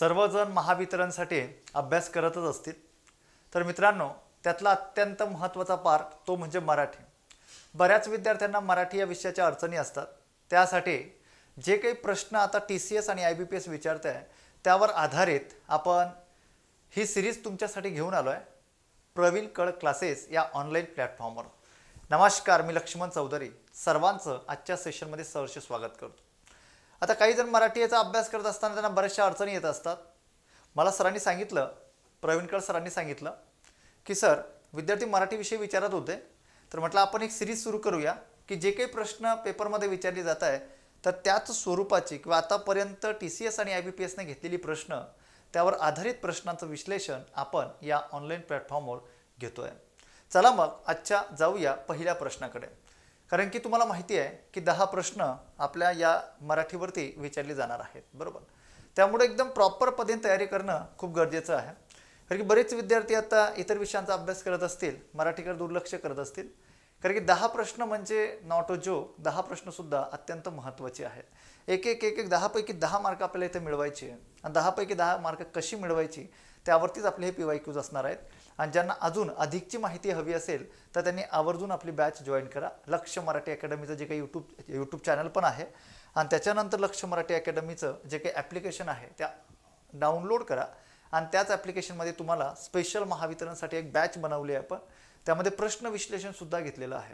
सर्वजण महावितरणसाठी अभ्यास करतच असतील। तर मित्रांनो, त्यातला अत्यंत महत्त्वाचा पार्ट तो म्हणजे मराठी। बऱ्याच विद्यार्थ्यांना मराठी या विषयाच्या अडचणी असतात। त्यासाठी जे काही प्रश्न आता TCS आणि IBPS विचारत आहे त्यावर आधारित आपण ही सिरीज तुमच्यासाठी घेऊन आलो आहे प्रवीण कळ क्लासेस या ऑनलाईन प्लॅटफॉर्मवर। नमस्कार, मी लक्ष्मण चौधरी सर्वांचं आजच्या सेशनमध्ये सहर्ष स्वागत करतो। आता काही जण मराठीचा अभ्यास करत असताना त्यांना बऱ्याचशा अडचणी येत असतात। मला सरांनी सांगितलं, प्रवीण कळ सरांनी सांगितलं की सर विद्यार्थी मराठी विषय विचारत होते, तर म्हटलं आपण एक सिरीज सुरू करूया की जे काही प्रश्न पेपरमध्ये विचारले जात आहे तर त्याच स्वरूपाची किंवा आतापर्यंत TCS आणि IBPS ने घेतलेली प्रश्न त्यावर आधारित प्रश्नांचं विश्लेषण आपण या ऑनलाईन प्लॅटफॉर्मवर घेतोय। चला मग आजच्या जाऊया पहिल्या प्रश्नाकडे, कारण की तुम्हाला माहिती आहे की 10 प्रश्न आपल्या या मराठीवरती विचारले जाणार आहेत, बरोबर। त्यामुळे एकदम प्रॉपर पद्धतीने तयारी करणं खूप गरजेचं आहे, कारण की बरेच विद्यार्थी आता इतर विषयांचा अभ्यास करत असतील, मराठीकडे दुर्लक्ष करत असतील, कारण की 10 प्रश्न म्हणजे नॉट अ जोक। 10 प्रश्न सुद्धा अत्यंत महत्त्वाचे आहेत। एक 10 पैकी 10 मार्क आपल्याला इथे मिळवायचे आणि 10 पैकी 10 मार्क कशी मिळवायची त्यावरतीच आपले हे PYQs असणार आहेत। आणि ज्यांना अजून अधिकची माहिती हवी असेल तर त्यांनी आवर्जून आपली बॅच जॉईन करा। लक्ष्य मराठी अकॅडमीचं जे काही यूट्यूब चॅनल पण आहे आणि त्याच्यानंतर लक्ष्य मराठी अकॅडमीचं जे काही ॲप्लिकेशन आहे त्या डाउनलोड करा आणि त्याच ॲप्लिकेशनमध्ये तुम्हाला स्पेशल महावितरणसाठी एक बॅच बनवली आहे आपण, त्यामध्ये प्रश्न विश्लेषण सुद्धा घेतलेलं आहे।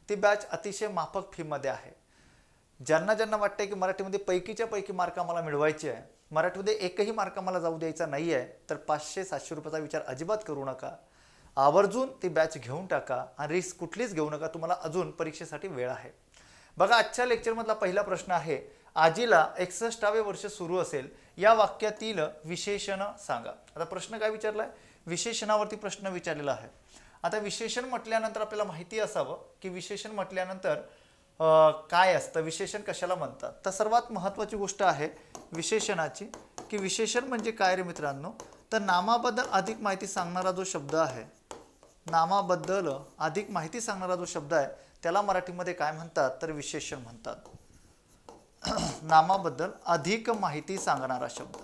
ती बॅच अतिशय माफक फीमध्ये आहे। ज्यांना वाटतं की मराठीमध्ये पैकीच्या पैकी मार्क आम्हाला मिळवायचे आहे, मराठीमध्ये एकही मार्क आम्हाला जाऊ द्यायचा नाही आहे, तर 500-700 रुपयाचा विचार अजिबात करू नका। आवर्जून ती बॅच घेऊन टाका आणि रिस्क कुठलीच घेऊ नका, तुम्हाला अजून परीक्षेसाठी वेळ आहे। बघा, आजच्या लेक्चरमधला पहिला प्रश्न आहे, आजीला 61वे वर्ष सुरू असेल या वाक्यातील विशेषण सांगा। आता प्रश्न काय विचारलाय? विशेषणावरती प्रश्न विचारलेला आहे। आता विशेषण म्हटल्यानंतर आपल्याला माहिती असावं की विशेषण म्हटल्यानंतर काय असतं, विशेषण कशाला म्हणतात। तर सर्वात महत्त्वाची गोष्ट आहे विशेषणाची की विशेषण म्हणजे काय रे मित्रांनो, तर नामाबद्दल अधिक माहिती सांगणारा जो शब्द आहे, नामाबद्दल अधिक माहिती सांगणारा जो शब्द आहे त्याला मराठीमध्ये काय म्हणतात, तर विशेषण म्हणतात। नामाबद्दल अधिक माहिती सांगणारा शब्द।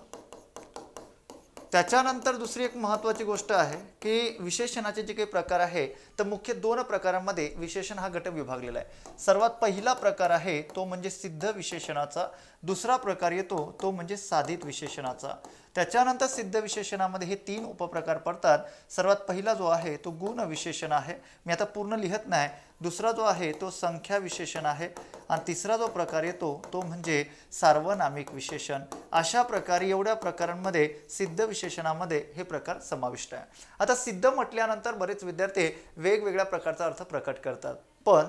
त्याच्यानंतर दुसरी एक महत्त्वाची गोष्ट आहे की विशेषणाचे जे काही प्रकार आहे तर मुख्य 2 प्रकारांमध्ये विशेषण हा घटक विभागलेला आहे। सर्वात पहिला प्रकार आहे तो म्हणजे सिद्ध विशेषणाचा, दुसरा प्रकार येतो तो म्हणजे साधित विशेषणाचा। त्याच्यानंतर सिद्ध विशेषणामध्ये हे 3 उपप्रकार पडतात। सर्वात पहिला जो आहे तो गुण विशेषण आहे, मी आता पूर्ण लिहित नाही। दुसरा जो आहे तो संख्या विशेषण आहे आणि तिसरा जो प्रकार येतो तो म्हणजे सार्वनामिक विशेषण। अशा प्रकारे एवढ्या प्रकारांमध्ये सिद्ध विशेषणामध्ये हे प्रकार समाविष्ट आहे। आता सिद्ध म्हटल्यानंतर बरेच विद्यार्थी वेगवेगळ्या प्रकारचा अर्थ प्रकट करतात, पण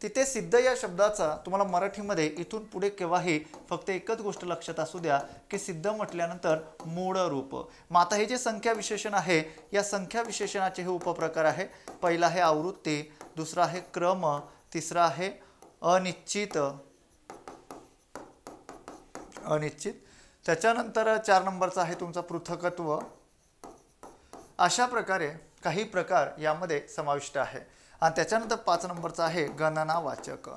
तिथे सिद्ध या शब्दाचा तुम्हाला मराठीमध्ये इथून पुढे केव्हाही फक्त एकच गोष्ट लक्षात असू द्या की सिद्ध म्हटल्यानंतर मूळ रूप। मग आता हे जे संख्या विशेषण आहे या संख्या विशेषणाचे हे उपप्रकार आहे। पहिला आहे आवृत्ती, दुसरा आहे क्रम, तिसरा आहे अनिश्चित, त्याच्यानंतर 4 नंबरचा आहे तुमचा पृथकत्व। अशा प्रकारे काही प्रकार यामध्ये समाविष्ट आहे आणि त्याच्यानंतर 5 नंबरचा आहे गणनावाचक।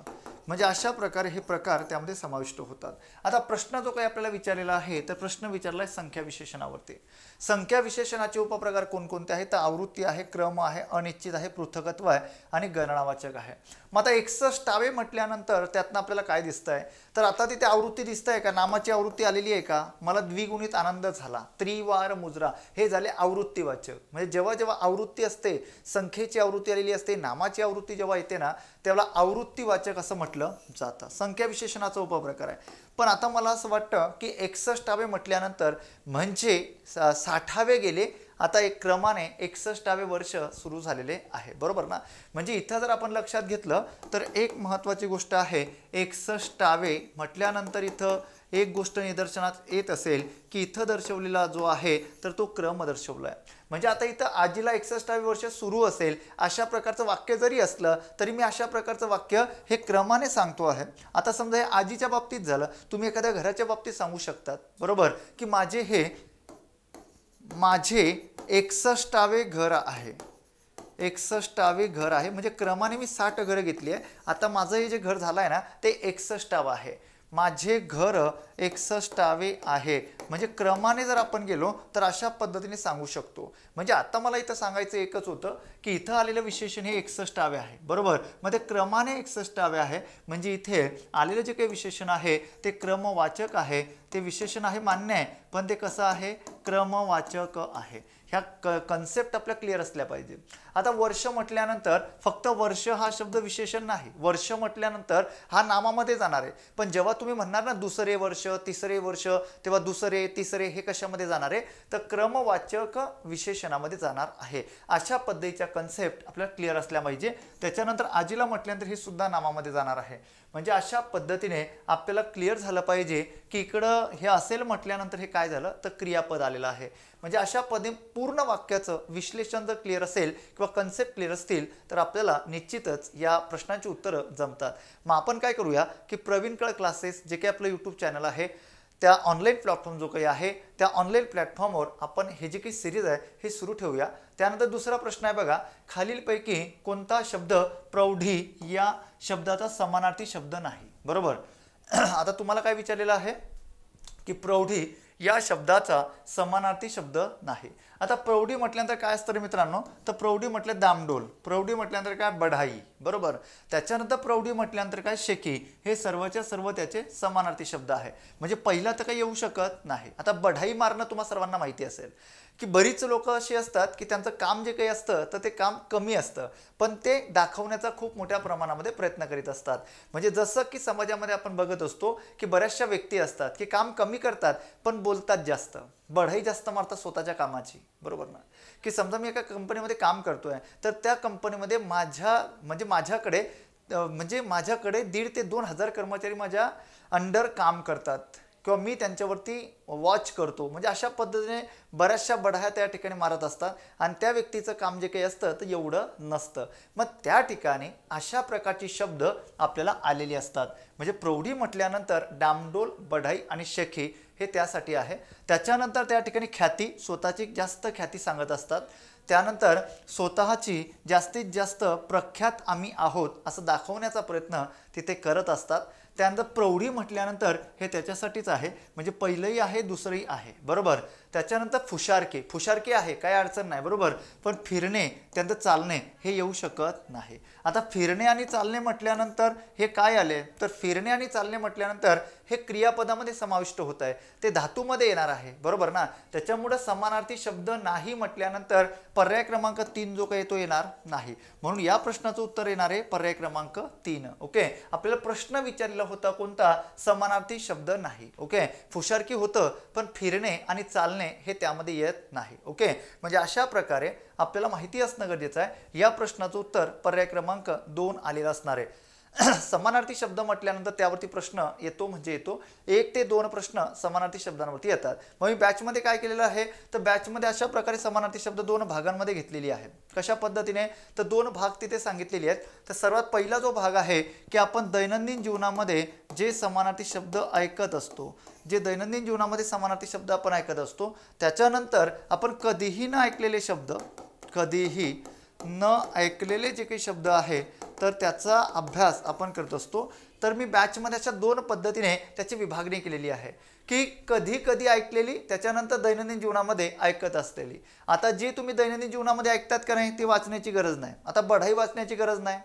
म्हणजे अशा प्रकारे हे प्रकार त्यामध्ये समाविष्ट होतात। आता प्रश्न जो काही आपल्याला विचारलेला आहे तर प्रश्न विचारलाय संख्या विशेषणावरती। संख्या विशेषणाचे उपप्रकार कोणकोणते आहेत, तर आवृत्ती आहे, क्रम आहे, अनिश्चित आहे, पृथकत्व आहे आणि गणनावाचक आहे। मग आता 61वे म्हटल्यानंतर त्यातनं आपल्याला काय दिसतंय, तर आता तिथे आवृत्ती दिसतंय का, नामाची आवृत्ती आलेली आहे का, मला द्विगुणित आनंद झाला, त्रिवार मुजरा, हे झाले आवृत्तीवाचक। म्हणजे जेव्हा जेव्हा आवृत्ती असते, संख्येची आवृत्ती आलेली असते, नामाची आवृत्ती जेव्हा येते ना तेव्हा आवृत्तीवाचक असं म्हटलं जातं। संख्या विशेषणाचा उपप्रकार आहे। पण आता मला असं वाटतं की 61वे म्हटल्यानंतर म्हणजे 60वे गेले, आता एक क्रमाने 61वे वर्ष सुरू झालेले आहे, बरोबर ना। म्हणजे इथं जर आपण लक्षात घेतलं तर एक महत्त्वाची गोष्ट आहे, 61वे म्हटल्यानंतर इथं एक गोष्ट निदर्शनात येत असेल की इथं दर्शवलेला जो आहे तर तो क्रम दर्शवला आहे। म्हणजे आता इथं आजीला 61वे वर्ष सुरू असेल अशा प्रकारचं वाक्य जरी असलं तरी मी अशा प्रकारचं वाक्य हे क्रमाने सांगतो आहे। आता समजा हे आजीच्या बाबतीत झालं, तुम्ही एखाद्या घराच्या बाबतीत सांगू शकतात, बरोबर, की माझे 61वे घर आहे, 61वे घर आहे। म्हणजे क्रमाने मी 60 घरं घेतली आहे, आता माझं हे जे घर झालं आहे ना ते 61वे आहे। माझे घर 61 आहे. म्हणजे क्रमाने जर आपण गेलो तर अशा पद्धतीने सांगू शकतो. म्हणजे आता मला इथं सांगायचं एकच होतं की इथं आलेलं विशेषण हे 61 आहे, बरोबर. मग ते क्रमाने 61 आहे म्हणजे इथे आलेलं जे काही विशेषण आहे ते क्रमवाचक आहे. ते विशेषण आहे मान्य आहे, पण ते कसं आहे, क्रमवाचक आहे. ह्या कन्सेप्ट आपल्या क्लिअर असल्या पाहिजे. आता वर्ष म्हटल्यानंतर फक्त वर्ष हा शब्द विशेषण नाही, वर्ष म्हटल्यानंतर हा नामामध्ये जाणार आहे. पण जेव्हा तुम्ही म्हणणार ना दुसरे वर्ष, तिसरे वर्ष, तेव्हा दुसरे तिसरे हे कशामध्ये जाणार आहे, तर क्रमवाचक विशेषणामध्ये जाणार आहे. अशा पद्धतीच्या कन्सेप्ट आपल्याला क्लिअर असल्या पाहिजे. त्याच्यानंतर आजीला म्हटल्यानंतर हे सुद्धा नामामध्ये जाणार आहे. म्हणजे अशा पद्धतीने आपल्याला क्लिअर झालं पाहिजे की इकडं हे असेल म्हटल्यानंतर हे काय झालं, तर क्रियापद आलेलं आहे. म्हणजे अशा पद्धतीने पूर्ण वाक्याचं विश्लेषण जर क्लिअर असेल किंवा कन्सेप्ट क्लिअर असतील तर आपल्याला निश्चितच या प्रश्नांची उत्तरं जमतात. मग आपण काय करूया की प्रवीण कळ क्लासेस जे काही आपलं यूट्यूब चॅनल आहे त्या ऑनलाईन प्लॅटफॉर्म जो काही आहे त्या ऑनलाईन प्लॅटफॉर्मवर आपण हे जे काही सिरीज आहे हे सुरू ठेवूया. त्यानंतर दुसरा प्रश्न आहे बघा, खालीलपैकी कोणता शब्द प्रौढी या शब्दाचा समानार्थी शब्द नाही, बरोबर. आता तुम्हाला काय विचारलेलं आहे की प्रौढी या शब्दाचा समानार्थी शब्द नाही. आता प्रौढी म्हटल्यानंतर काय असतं रे मित्रांनो, तर प्रौढी म्हटलं दामडोल, प्रौढी म्हटल्यानंतर काय बढाई, बरोबर. त्याच्यानंतर प्रौढी म्हटल्यानंतर काय शेकी, हे सर्वच्या सर्व त्याचे समानार्थी शब्द आहे. म्हणजे पहिला तर काही येऊ शकत नाही. आता बढाई मारणं तुम्हा सर्वांना माहिती असेल की बरीच लोक अशी असतात की त्यांचं काम जे काही असतं तर ते काम कमी असतं पण ते दाखवण्याचा खूप मोठ्या प्रमाणामध्ये प्रयत्न करीत असतात. म्हणजे जसं की समाजामध्ये आपण बघत असतो की बऱ्याचशा व्यक्ती असतात की काम कमी करतात पण बोलतात जास्त, बढाई जास्त मारतात स्वतःच्या कामाची, बरोबर ना. की समजा मी एका कंपनीमध्ये काम करतोय तर त्या कंपनीमध्ये माझ्याकडे 1,500 ते 2,000 कर्मचारी माझ्या अंडर काम करतात किंवा मी त्यांच्यावरती वॉच करतो. म्हणजे अशा पद्धतीने बऱ्याचशा बढाया त्या ठिकाणी मारत असतात आणि त्या व्यक्तीचं काम जे काही असतं तर एवढं नसतं. मग त्या ठिकाणी अशा प्रकारची शब्द आपल्याला आलेली असतात. म्हणजे प्रौढी म्हटल्यानंतर डामडोल, बढाई आणि शेखी हे त्यासाठी आहे. त्याच्यानंतर त्या ठिकाणी ख्याती, स्वतःची जास्त ख्याती सांगत असतात. त्यानंतर स्वतःची जास्तीत जास्त प्रख्यात आम्ही आहोत असं दाखवण्याचा प्रयत्न तिथे करत असतात. त्यानंतर प्रौढी म्हटल्यानंतर हे त्याच्यासाठीच आहे, म्हणजे पहिलंही आहे दुसरंही आहे, बरोबर. त्याच्यानंतर फुशारकी आहे, काय अडचण नाही, बरोबर. पण फिरणे, त्यानंतर चालणे हे येऊ शकत नाही. आता फिरणे आणि चालणे म्हटल्यानंतर हे काय आले, तर फिरणे आणि चालणे म्हटल्यानंतर हे क्रियापदामध्ये समाविष्ट होत आहे, ते धातूमध्ये येणार आहे, बरोबर ना. त्याच्यामुळे समानार्थी शब्द नाही म्हटल्यानंतर पर्याय क्रमांक 3 जो काही तो येणार नाही. म्हणून या प्रश्नाचं उत्तर येणार आहे पर्याय क्रमांक 3. ओके. आपल्याला प्रश्न विचारलेला होता कोणता, समानार्थी शब्द नाही. ओके. फुशारकी होतं पण फिरणे आणि चालणे हे त्यामध्ये येत नाही. ओके. म्हणजे अशा प्रकारे आपल्याला माहिती असणं गरजेचं आहे. या प्रश्नाचं उत्तर पर्याय क्रमांक 2 आलेलं असणार आहे. समानार्थी शब्द म्हटल्यानंतर त्यावरती प्रश्न येतो म्हणजे येतो 1 ते 2 प्रश्न समानार्थी शब्दांवरती येतात. मग मी बॅचमध्ये काय केलेलं आहे, तर बॅचमध्ये अशा प्रकारे समानार्थी शब्द 2 भागांमध्ये घेतलेली आहेत. कशा पद्धतीने, तर 2 भाग तिथे सांगितलेले आहेत. तर सर्वात पहिला जो भाग आहे की आपण दैनंदिन जीवनामध्ये जे समानार्थी शब्द ऐकत असतो, जे दैनंदिन जीवनामध्ये समानार्थी शब्द आपण ऐकत असतो, त्याच्यानंतर आपण कधीही न ऐकलेले शब्द, कधीही न ऐकलेले जे काही शब्द आहे तर त्याचा अभ्यास आपण करत असतो. तर मी बॅचमध्ये अशा 2 पद्धतीने त्याची विभागणी केलेली आहे की कधी कधी ऐकलेली, त्याच्यानंतर दैनंदिन जीवनामध्ये ऐकत असलेली. आता जे तुम्ही दैनंदिन जीवनामध्ये ऐकतात का नाही ते वाचण्याची गरज नाही. आता बढाई वाचण्याची गरज नाही,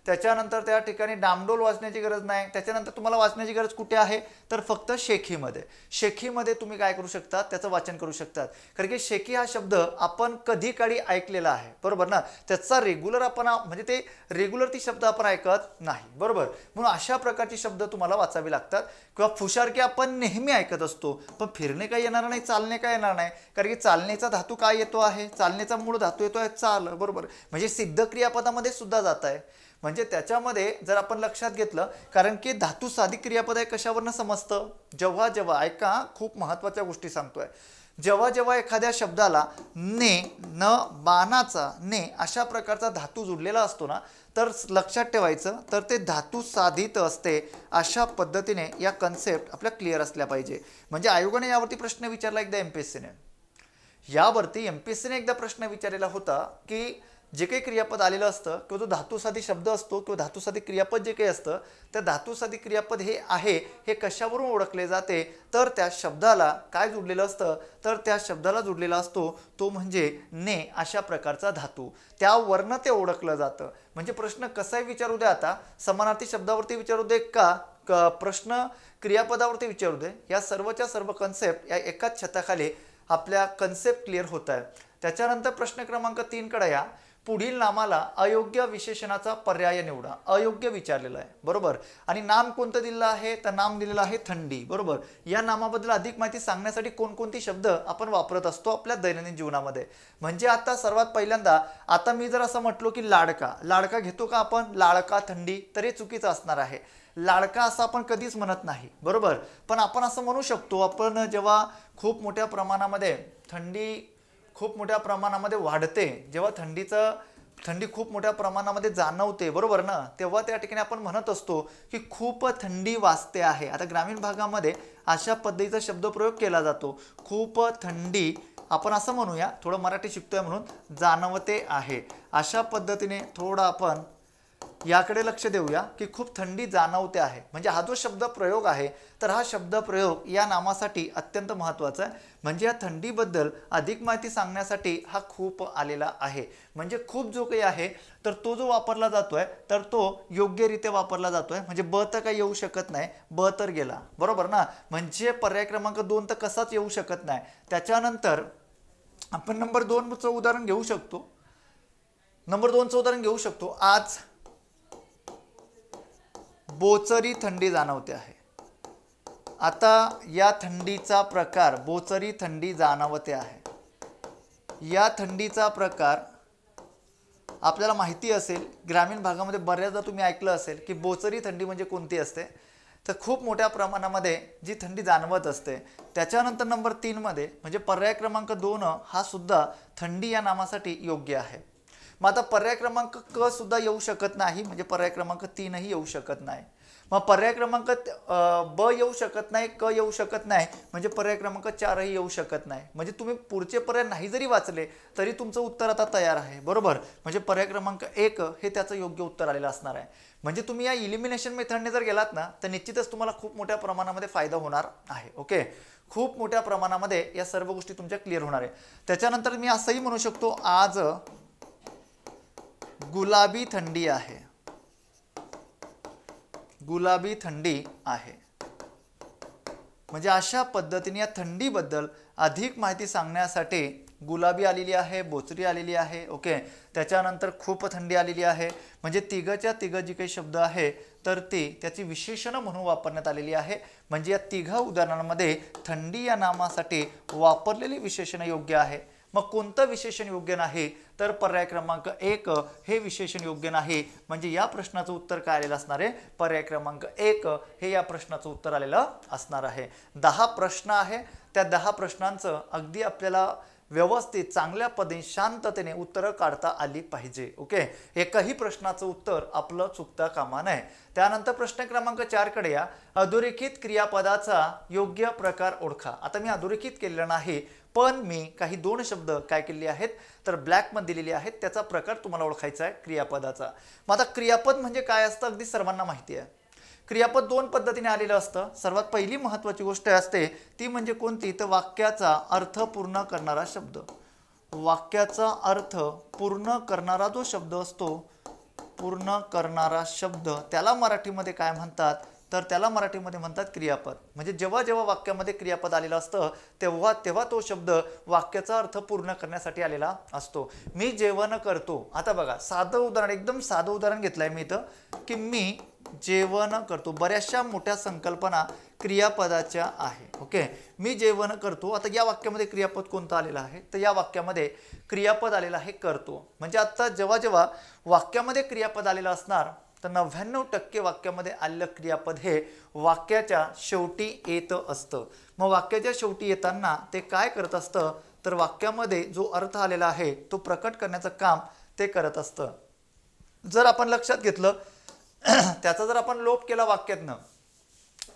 त्याच्यानंतर त्या ठिकाणी डामडोल वाचण्याची गरज नाही. त्याच्यानंतर तुम्हाला वाचण्याची गरज कुठे आहे, तर फक्त शेखीमध्ये. शेखीमध्ये तुम्ही काय करू शकता, त्याचं वाचन करू शकतात. कारण की शेखी हा शब्द आपण कधी काळी ऐकलेला आहे, बरोबर ना. त्याचा रेग्युलर आपण म्हणजे ते रेग्युलर ती शब्द आपण ऐकत नाही, बरोबर. म्हणून अशा प्रकारची शब्द तुम्हाला वाचावी लागतात. किंवा फुशारकी आपण नेहमी ऐकत असतो पण फिरणे काय येणार नाही, चालणे काय येणार नाही. कारण की चालण्याचा धातू काय येतो आहे, चालण्याचा मूळ धातू येतो आहे चाल, बरोबर. म्हणजे सिद्ध क्रियापदामध्ये सुद्धा जात आहे. म्हणजे त्याच्यामध्ये जर आपण लक्षात घेतलं, कारण की धातू साधिक क्रियापद आहे कशावरनं समजतं, जेव्हा जेव्हा ऐका खूप महत्त्वाच्या गोष्टी सांगतोय, जेव्हा जेव्हा एखाद्या शब्दाला ने, न, बाणाचा ने अशा प्रकारचा धातू जुडलेला असतो ना, तर लक्षात ठेवायचं तर ते धातू साधित असते. अशा पद्धतीने या कन्सेप्ट आपल्या क्लिअर असल्या पाहिजे. म्हणजे आयोगाने यावरती प्रश्न विचारला एकदा, एमपीएससीने यावरती एकदा प्रश्न विचारलेला होता की जे काही क्रियापद आलेलं असतं किंवा जो धातुसाधी शब्द असतो किंवा धातुसाधी क्रियापद जे काही असतं त्या धातुसाधी क्रियापद हे आहे हे कशावरून ओळखले जाते तर त्या शब्दाला काय जुडलेलं असतं तर त्या शब्दाला जुडलेला असतो तो म्हणजे ने अशा प्रकारचा धातू त्यावरनं ते ओळखलं जातं. म्हणजे प्रश्न कसाही विचारू दे आता समानार्थी शब्दावरती विचारू दे का प्रश्न क्रियापदावरती विचारू दे या सर्वच्या सर्व कन्सेप्ट या एकाच छताखाली आपल्या कन्सेप्ट क्लिअर होत आहे. त्याच्यानंतर प्रश्न क्रमांक 3 कडे या. पुढील नामाला अयोग्य विशेषणाचा पर्याय निवडा. अयोग्य विचारलेलं आहे बरोबर आणि नाम कोणतं दिलेलं आहे तर नाम दिलेलं आहे थंडी बरोबर. या नामाबद्दल अधिक माहिती सांगण्यासाठी कोणकोणती शब्द आपण वापरत असतो आपल्या दैनंदिन जीवनामध्ये. म्हणजे आता सर्वात पहिल्यांदा आता मी जर असं म्हटलो की लाडका लाडका घेतो का आपण लाडका थंडी तर हे चुकीचं असणार आहे. लाडका असं आपण कधीच म्हणत नाही बरोबर पण आपण असं म्हणू शकतो आपण जेव्हा खूप मोठ्या प्रमाणामध्ये थंडी खूप मोठ्या प्रमाणामध्ये वाढते जेव्हा थंडी खूप मोठ्या प्रमाणामध्ये जाणवते बरोबर ना तेव्हा त्या ठिकाणी आपण म्हणत असतो की खूप थंडी वाजते आहे. आता ग्रामीण भागामध्ये अशा पद्धतीचा शब्दप्रयोग केला जातो खूप थंडी आपण असं म्हणूया थोडं मराठी शिकतोय म्हणून जाणवते आहे. अशा पद्धतीने थोडं आपण याकडे लक्ष देऊया की खूप थंडी जाणवते आहे. म्हणजे हा जो शब्द प्रयोग आहे तर हा शब्द प्रयोग या नामासाठी अत्यंत महत्त्वाचा आहे. म्हणजे या थंडीबद्दल अधिक माहिती सांगण्यासाठी हा खूप आलेला आहे. म्हणजे खूप जो काही आहे तर तो जो वापरला जातोय तर तो योग्यरित्या वापरला जातोय. म्हणजे ब तर काही येऊ शकत नाही ब तर गेला बरोबर ना. म्हणजे पर्याय क्रमांक 2 तर कसाच येऊ शकत नाही. त्याच्यानंतर आपण नंबर 2चं उदाहरण घेऊ शकतो. नंबर 2चं उदाहरण घेऊ शकतो. आज बोचरी थंडी जाणवते आहे. आता या थंडीचा प्रकार बोचरी थंडी जाणवते आहे. या थंडीचा प्रकार आपल्याला माहिती असेल ग्रामीण भागामध्ये बऱ्याचदा तुम्ही ऐकलं असेल की बोचरी थंडी म्हणजे कोणती असते तर खूप मोठ्या प्रमाणामध्ये जी थंडी जाणवत असते. त्याच्यानंतर नंबर 3 मध्ये म्हणजे पर्याय क्रमांक 2 हा सुद्धा थंडी या नामासाठी योग्य आहे. मग आता पर्याय क्रमांक क सुद्धा येऊ शकत नाही म्हणजे पर्याय क्रमांक 3 ही येऊ शकत नाही. मग पर्याय क्रमांक ब येऊ शकत नाही क येऊ शकत नाही म्हणजे पर्याय क्रमांक 4 ही येऊ शकत नाही. म्हणजे तुम्ही पुढचे पर्याय नाही जरी वाचले तरी तुमचं उत्तर आता तयार आहे बरोबर. म्हणजे पर्याय क्रमांक 1 हे त्याचं योग्य उत्तर आलेलं असणार आहे. म्हणजे तुम्ही या इलिमिनेशन मेथडने जर गेलात ना तर निश्चितच तुम्हाला खूप मोठ्या प्रमाणामध्ये फायदा होणार आहे. ओके खूप मोठ्या प्रमाणामध्ये या सर्व गोष्टी तुमच्या क्लिअर होणार आहे. त्याच्यानंतर मी असंही म्हणू शकतो आज गुलाबी थंडी आहे. गुलाबी थंडी आहे. म्हणजे अशा पद्धतीने या थंडीबद्दल अधिक माहिती सांगण्यासाठी गुलाबी आलेली आहे बोचरी आलेली आहे. ओके त्याच्यानंतर खूप थंडी आलेली आहे. म्हणजे तिघच्या तिघ जी काही शब्द आहे तर ती त्याची विशेषणं म्हणून वापरण्यात आलेली आहे. म्हणजे या तिघा उदाहरणांमध्ये थंडी या नामासाठी वापरलेली विशेषणं योग्य आहे. मग कोणतं विशेषण योग्य नाही तर पर्याय क्रमांक 1 हे विशेषण योग्य नाही. म्हणजे या प्रश्नाचं उत्तर काय आलेलं असणार आहे पर्याय क्रमांक 1 हे या प्रश्नाचं उत्तर आलेलं असणार आहे. 10 प्रश्न आहे त्या 10 प्रश्नांचं अगदी आपल्याला व्यवस्थित चांगल्या पद्धतीने शांततेने उत्तरं काढता आली पाहिजे. ओके एकही प्रश्नाचं उत्तर आपलं चुकता कामा नये. त्यानंतर प्रश्न क्रमांक 4 कडे या. अधोरेखित क्रियापदाचा योग्य प्रकार ओळखा. आता मी अधोरेखित केलेलं नाही पण मी काही 2 शब्द काय केलेले आहेत तर ब्लॅक मध्ये दिलेले आहेत त्याचा प्रकार तुम्हाला ओळखायचा आहे क्रियापदाचा. मग आता क्रियापद म्हणजे काय असतं अगदी सर्वांना माहिती आहे. क्रियापद 2 पद्धतीने आलेलं असतं. सर्वात पहिली महत्त्वाची गोष्ट असते ती म्हणजे कोणती तर वाक्याचा अर्थ पूर्ण करणारा शब्द. वाक्याचा अर्थ पूर्ण करणारा जो शब्द असतो पूर्ण करणारा शब्द त्याला मराठीमध्ये काय म्हणतात तर त्याला मराठीमध्ये म्हणतात क्रियापद. म्हणजे जेव्हा जेव्हा वाक्यामध्ये क्रियापद आलेलं असतं तेव्हा तेव्हा तो शब्द वाक्याचा अर्थ पूर्ण करण्यासाठी आलेला असतो. मी जेवण करतो. आता बघा साधं उदाहरण एकदम साधं उदाहरण घेतलंय मी इथं की मी जेवण करतो. बऱ्याचशा मोठ्या संकल्पना क्रियापदाच्या आहे. ओके मी जेवण करतो. आता या वाक्यामध्ये क्रियापद कोणतं आलेलं आहे तर या वाक्यामध्ये क्रियापद आलेलं आहे करतो. म्हणजे आता जेव्हा जेव्हा वाक्यामध्ये क्रियापद आलेलं असणार तर 99% वाक्यामध्ये आलेलं क्रियापद हे वाक्याच्या शेवटी येत असतं. मग वाक्याच्या शेवटी येताना ते काय करत असतं तर वाक्यामध्ये जो अर्थ आलेला आहे तो प्रकट करण्याचं काम ते करत असतं. जर आपण लक्षात घेतलं त्याचा जर आपण लोप केला वाक्यातनं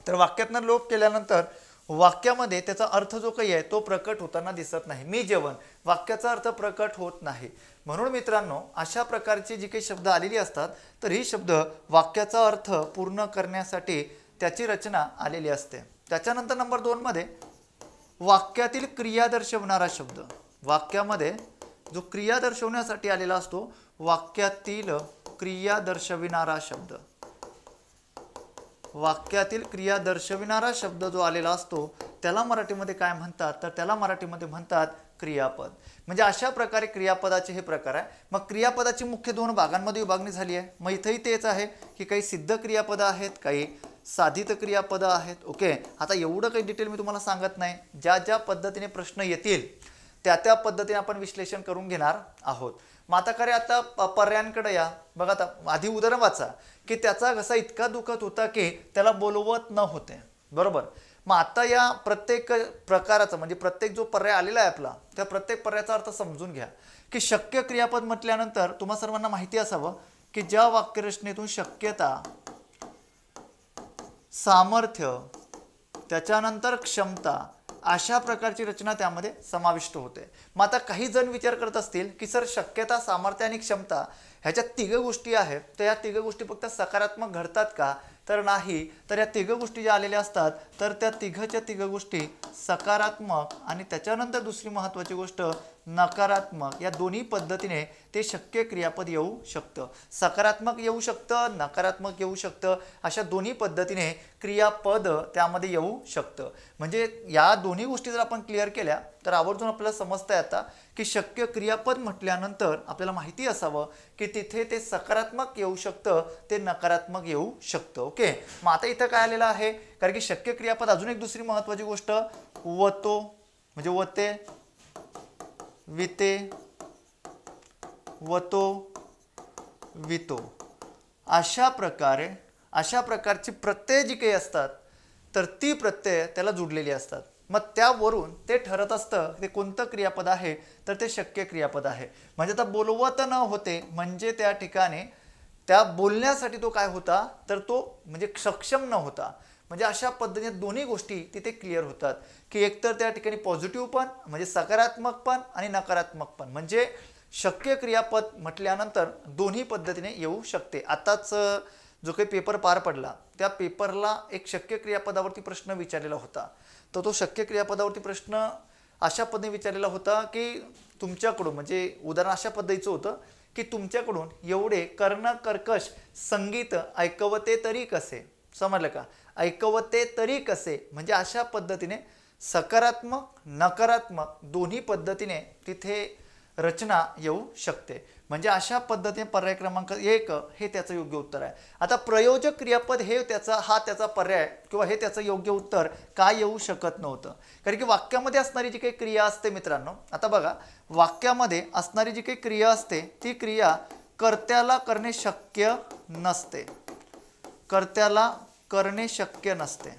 तर वाक्यातनं लोप केल्यानंतर वाक्यामध्ये त्याचा अर्थ जो काही आहे तो प्रकट होताना दिसत नाही. मी जेवण, वाक्याचा अर्थ प्रकट होत नाही. म्हणून मित्रांनो, अशा प्रकारची जी काही शब्द आलेली असतात तर ही शब्द वाक्याचा अर्थ पूर्ण करण्यासाठी त्याची रचना आलेली असते. त्याच्यानंतर नंबर 2 मध्ये वाक्यातील क्रिया दर्शवणारा शब्द. वाक्यामध्ये जो क्रिया दर्शवण्यासाठी आलेला असतो, वाक्यातील क्रिया दर्शविणारा शब्द. वाक्यातील क्रिया दर्शविणारा शब्द जो आलेला असतो त्याला मराठीमध्ये काय म्हणतात, तर त्याला मराठीमध्ये म्हणतात क्रियापद. म्हणजे अशा प्रकारे क्रियापदाचे हे प्रकार आहे. मग क्रियापदाची मुख्य 2 भागांमध्ये विभागणी झाली आहे. मग इथेही तेच आहे की काही सिद्ध क्रियापदं आहेत, काही साधित क्रियापदं आहेत. ओके, आता एवढं काही डिटेल मी तुम्हाला सांगत नाही. ज्या ज्या पद्धतीने प्रश्न येतील त्या पद्धतीने आपण विश्लेषण करून घेणार आहोत. मग आता खरे आता पर्यायांकडे या. बघा, आता आधी उदाहरण वाचा की त्याचा घसा इतका दुखत होता की त्याला बोलवत न होते. बरोबर. मग आता या प्रत्येक प्रकाराचा म्हणजे प्रत्येक जो पर्याय आलेला आहे आपला, त्या प्रत्येक पर्यायाचा अर्थ समजून घ्या की शक्य क्रियापद म्हटल्यानंतर तुम्हा सर्वांना माहिती असावं की ज्या वाक्यरचनेतून शक्यता, सामर्थ्य, त्याच्यानंतर क्षमता अशा प्रकारची रचना त्यामध्ये समाविष्ट होते. मग आता काही जण विचार करत असतील की सर शक्यता, सामर्थ्य आणि क्षमता ह्याच्या 3 गोष्टी आहेत, तर या 3 गोष्टी फक्त सकारात्मक घडतात का, तर नाही. तर या 3 गोष्टी ज्या आलेल्या असतात तर त्या 3च्या गोष्टी सकारात्मक आणि त्याच्यानंतर दुसरी महत्त्वाची गोष्ट नकारात्मक, या दोन्ही पद्धतीने ते शक्य क्रियापद येऊ शकतं. सकारात्मक येऊ शकतं, नकारात्मक येऊ शकतं. अशा दोन्ही पद्धतीने क्रियापद त्यामध्ये येऊ शकतं. म्हणजे या दोन्ही गोष्टी जर आपण क्लिअर केल्या तर आवर्जून आपल्याला समजतं आता की शक्य क्रियापद म्हटल्यानंतर आपल्याला माहिती असावं की तिथे ते सकारात्मक येऊ शकतं, ते नकारात्मक येऊ शकतं. ओके, मग आता इथं काय आलेलं आहे, कारण की शक्य क्रियापद अजून एक दुसरी महत्त्वाची गोष्ट वतो, म्हणजे वते, विते, वतो, वितो, अशा प्रकारची प्रत्यय जी काही असतात तर ती प्रत्यय त्याला जुडलेली असतात. मग त्यावरून ते ठरत असतं ते कोणतं क्रियापद आहे, तर ते शक्य क्रियापद आहे. म्हणजे आता बोलवत न होते म्हणजे त्या ठिकाणी त्या बोलण्यासाठी तो काय होता, तर तो म्हणजे सक्षम न होता. म्हणजे अशा पद्धतीने दोन्ही गोष्टी तिथे क्लिअर होतात की एकतर त्या ठिकाणी पॉझिटिव्ह पण म्हणजे सकारात्मक पण आणि नकारात्मक पण, म्हणजे शक्य क्रियापद म्हटल्यानंतर दोन्ही पद्धतीने येऊ शकते. आताच जो काही पेपर पार पडला त्या पेपरला एक शक्य क्रियापदावरती प्रश्न विचारलेला होता. तर तो शक्य क्रियापदावरती प्रश्न अशा पद्धतीने विचारलेला होता की तुमच्याकडून, म्हणजे उदाहरण अशा पद्धतीचं होतं की तुमच्याकडून एवढे कर्ण कर्कश संगीत ऐकवते तरी कसे. समजलं का, ऐकवते तरी कसे, म्हणजे अशा पद्धतीने सकारात्मक नकारात्मक दोन्ही पद्धतीने तिथे रचना येऊ शकते. म्हणजे अशा पद्धतीने पर्याय क्रमांक 1 हे त्याचं योग्य उत्तर आहे. आता प्रयोजक क्रियापद हे त्याचा पर्याय किंवा हे त्याचं योग्य उत्तर काय येऊ शकत नव्हतं, कारण की वाक्यामध्ये असणारी जी काही क्रिया असते मित्रांनो, आता बघा वाक्यामध्ये असणारी जी काही क्रिया असते ती क्रिया कर्त्याला करणे शक्य नसते. कर्त्याला करणे शक्य नसते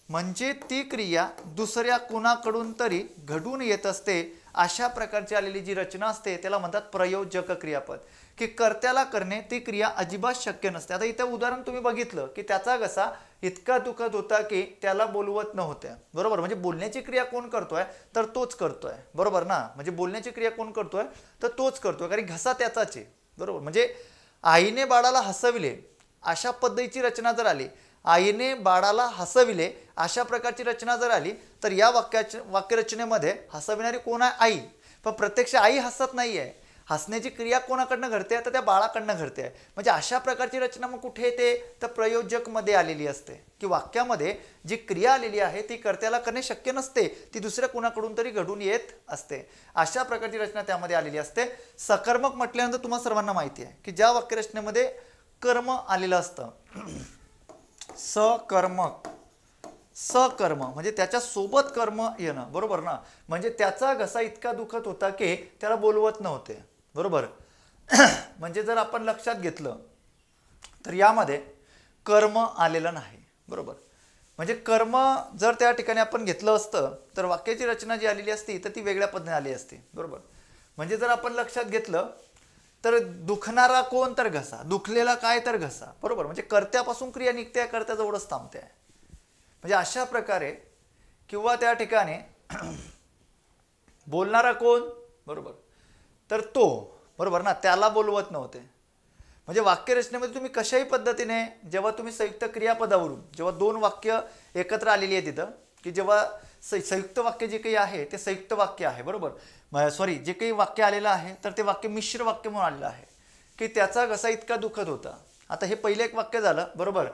म्हणजे ती क्रिया दुसऱ्या कोणाकडून तरी घडून येत असते. अशा प्रकारची आलेली जी रचना असते त्याला म्हणतात प्रयोजक क्रियापद, की कर्त्याला करणे ती क्रिया अजिबात शक्य नसते. आता इथं उदाहरण तुम्ही बघितलं की त्याचा घसा इतका दुखत होता की त्याला बोलवत नव्हते. बरोबर, म्हणजे बोलण्याची क्रिया कोण करतोय, तर तोच करतोय. बरोबर ना, म्हणजे बोलण्याची क्रिया कोण करतोय, तर तोच करतोय, कारण घसा त्याचाच आहे. बरोबर, म्हणजे आईने बाळाला हसविले अशा पद्धतीची रचना जर आली, आईने बाळाला हसविले अशा प्रकारची रचना जर आली तर या वाक्यरचनेमध्ये हसविणारी कोण आहे, आई. पण प्रत्यक्ष आई हसत नाही आहे, हसण्याची क्रिया कोणाकडनं घडते, तर त्या बाळाकडनं घडते. म्हणजे अशा प्रकारची रचना मग कुठे येते, तर प्रयोजकमध्ये आलेली असते, की वाक्यामध्ये जी क्रिया आलेली आहे ती कर्त्याला करणे शक्य नसते, ती दुसऱ्या कोणाकडून तरी घडून येत असते. अशा प्रकारची रचना त्यामध्ये आलेली असते. सकर्मक म्हटल्यानंतर तुम्हाला सर्वांना माहिती आहे की ज्या वाक्यरचनेमध्ये कर्म आलेलं असतं, सकर्म म्हणजे त्याच्या सोबत कर्म येणं. बरोबर ना, म्हणजे त्याचा घसा इतका दुखत होता की त्याला बोलवत नव्हते. बरोबर, म्हणजे जर आपण लक्षात घेतलं तर यामध्ये कर्म आलेलं नाही. बरोबर, म्हणजे कर्म जर त्या ठिकाणी आपण घेतलं असतं तर वाक्याची रचना जी आलेली असती तर ती वेगळ्या पद्धतीने आली असती. बरोबर, म्हणजे जर आपण लक्षात घेतलं तर दुखणारा कोण, तर घसा, दुखलेला काय, तर घसा. बरोबर, म्हणजे कर्त्यापासून क्रिया निघते, कर्त्याजवळच थांबते. म्हणजे अशा प्रकारे किंवा त्या ठिकाणी बोलणारा कोण, बरोबर, तर तो, बरोबर ना, त्याला बोलवत नव्हते. म्हणजे वाक्यरचनेमध्ये तुम्ही कशाही पद्धतीने जेव्हा तुम्ही संयुक्त क्रियापदावरून जेव्हा दोन वाक्य एकत्र आलेली आहे तिथं, की जेव्हा संयुक्त वाक्य जे काही आहे ते संयुक्त वाक्य आहे, बरोबर, सॉरी, जे काही वाक्य आलेलं आहे तर ते वाक्य मिश्र वाक्य म्हणून आलेलं आहे, की त्याचा घसा इतका दुखत होता. आता हे पहिलं एक वाक्य झालं, बरोबर,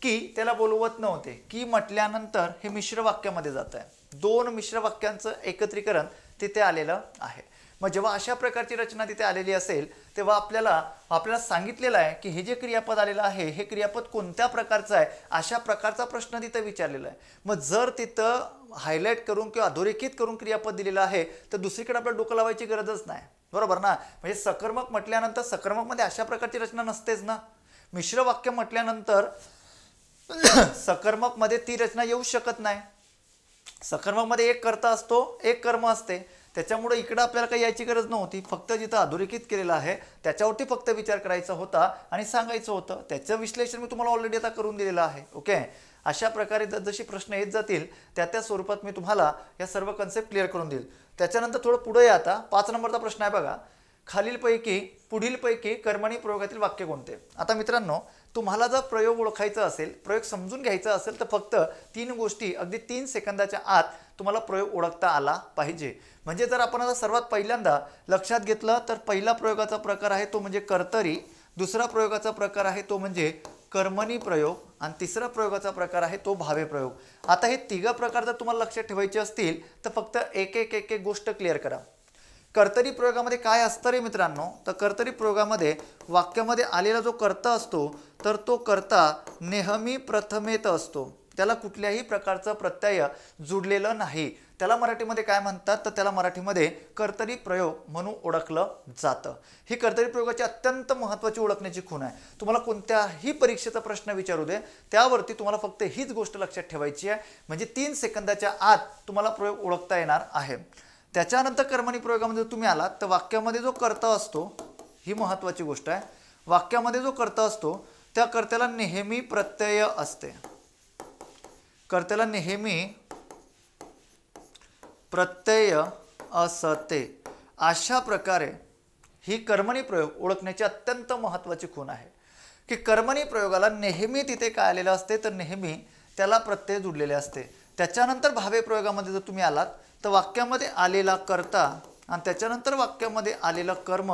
की त्याला बोलवत नव्हते, की म्हटल्यानंतर हे मिश्र वाक्यामध्ये जात आहे. दोन मिश्र वाक्यांचं एकत्रीकरण तिथे आलेलं आहे. मग जेव्हा अशा प्रकारची रचना तिथे आलेली असेल तेव्हा आपल्याला सांगितलेलं आहे की हे जे क्रियापद आलेलं आहे हे क्रियापद कोणत्या प्रकारचं आहे, अशा प्रकारचा प्रश्न तिथं विचारलेला आहे. मग जर तिथं हायलाईट करून किंवा अधोरेखित करून क्रियापद दिलेलं आहे तर दुसरीकडे आपल्याला डोकं लावायची गरजच नाही, बरोबर ना. म्हणजे सकर्मक म्हटल्यानंतर सकर्मकमध्ये अशा प्रकारची रचना नसतेच ना. मिश्र वाक्य म्हटल्यानंतर सकर्मकमध्ये ती रचना येऊ शकत नाही. सकर्मकमध्ये एक कर्ता असतो, एक कर्म असते, त्याच्यामुळे इकडं आपल्याला काही यायची गरज नव्हती. फक्त जिथं अधोरेखित केलेलं आहे त्याच्यावरती फक्त विचार करायचा होता आणि सांगायचं होतं. त्याचं विश्लेषण मी तुम्हाला ऑलरेडी आता करून दिलेलं आहे. ओके, अशा प्रकारे जशी प्रश्न येत जातील त्या स्वरूपात मी तुम्हाला या सर्व कन्सेप्ट क्लिअर करून देईल. त्याच्यानंतर थोडं पुढे या. आता 5 नंबरचा प्रश्न आहे बघा, खालीलपैकी पुढीलपैकी कर्मणी प्रयोगातील वाक्य कोणते. आता मित्रांनो, तुम्हाला जर प्रयोग ओळखायचा असेल, प्रयोग समजून घ्यायचा असेल तर फक्त 3 गोष्टी अगदी 3 सेकंदाच्या आत तुम्हाला प्रयोग ओळखता आला पाहिजे. म्हणजे जर आपण आता सर्वात पहिल्यांदा लक्षात घेतलं तर पहिला प्रयोगाचा प्रकार आहे तो म्हणजे कर्तरी, दुसरा प्रयोगाचा प्रकार आहे तो म्हणजे कर्मणी प्रयोग आणि तिसरा प्रयोगाचा प्रकार आहे तो भावे प्रयोग. आता हे 3 प्रकार जर तुम्हाला लक्षात ठेवायचे असतील तर फक्त एक गोष्ट क्लिअर करा. कर्तरी प्रयोगामध्ये काय असतं रे मित्रांनो, तर कर्तरी प्रयोगामध्ये वाक्यामध्ये आलेला जो कर्ता असतो तर तो कर्ता नेहमी प्रथमेत असतो. त्याला कुठल्याही प्रकारचं प्रत्यय जुडलेलं नाही. त्याला मराठीमध्ये काय म्हणतात तर त्याला मराठीमध्ये कर्तरी प्रयोग म्हणून ओळखलं जातं. ही कर्तरी प्रयोगाची अत्यंत महत्त्वाची ओळखण्याची खूण आहे. तुम्हाला कोणत्याही परीक्षेचा प्रश्न विचारू दे त्यावरती तुम्हाला फक्त हीच गोष्ट लक्षात ठेवायची आहे, म्हणजे 3 सेकंदाच्या आत तुम्हाला प्रयोग ओळखता येणार आहे. त्याच्यानंतर कर्मणी प्रयोगामध्ये तुम्ही आलात तर वाक्यामध्ये जो कर्ता असतो, ही महत्त्वाची गोष्ट आहे, वाक्यामध्ये जो कर्ता असतो त्या कर्त्याला नेहमी प्रत्यय असते. कर्त्याला नेहमी प्रत्यय असते. अशा प्रकारे ही कर्मणी प्रयोग ओळखण्याची अत्यंत महत्त्वाची खूण आहे की कर्मणी प्रयोगाला नेहमी तिथे काय आलेलं असते तर नेहमी त्याला प्रत्यय जुडलेले असते. त्याच्यानंतर भावे प्रयोगामध्ये जर तुम्ही आलात तर वाक्यामध्ये आलेला कर्ता आणि त्याच्यानंतर वाक्यामध्ये आलेलं कर्म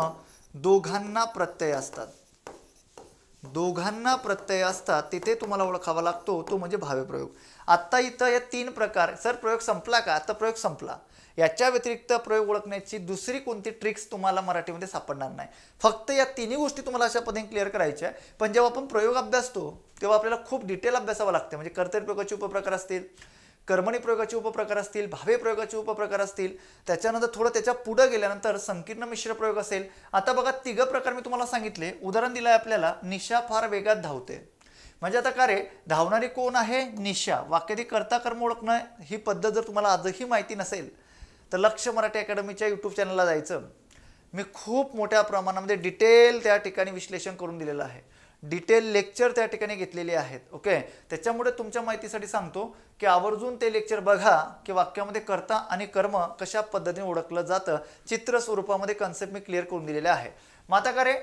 दोघांना प्रत्यय असतात. दोघांना प्रत्यय असतात तिथे तुम्हाला ओळखावा लागतो तो म्हणजे भावे प्रयोग. आत्ता इथं या 3 प्रकार, सर प्रयोग संपला का, तर प्रयोग संपला. याच्या व्यतिरिक्त प्रयोग ओळखण्याची दुसरी कोणती ट्रिक्स तुम्हाला मराठीमध्ये सापडणार नाही. फक्त या 3 गोष्टी तुम्हाला अशा पद्धतीने क्लिअर करायच्या. पण जेव्हा आपण प्रयोग अभ्यासतो तेव्हा आपल्याला खूप डिटेल अभ्यासावं लागते. म्हणजे कर्तरी प्रयोगाचे उपप्रकार असतील, कर्मणी प्रयोगाचे उपप्रकार असतील, भावे प्रयोगाचे उपप्रकार असतील, त्याच्यानंतर थोडं त्याच्या पुढे गेल्यानंतर संकीर्ण मिश्र प्रयोग असेल. आता बघा 3 प्रकार मी तुम्हाला सांगितले. उदाहरण दिलं आहे आपल्याला, निशा फार वेगात धावते. म्हणजे आता का रे, धावणारी कोण आहे, निशा. वाक्यातील कर्ता कर्म ओळखणं ही पद्धत जर तुम्हाला आजही माहिती नसेल तर लक्ष मराठी अकॅडमीच्या यूट्यूब चॅनलला जायचं. मी खूप मोठ्या प्रमाणामध्ये डिटेल त्या ठिकाणी विश्लेषण करून दिलेलं आहे, डिटेल लेक्चर त्या ठिकाणी घेतलेले आहेत. ओके, त्याच्यामुळे तुमच्या माहितीसाठी सांगतो की आवर्जून ते लेक्चर बघा की वाक्यामध्ये कर्ता आणि कर्म कशा पद्धतीने ओळखलं जातं. चित्र स्वरूपामध्ये कन्सेप्ट मी क्लिअर करून दिलेले आहे. मग आता का रे,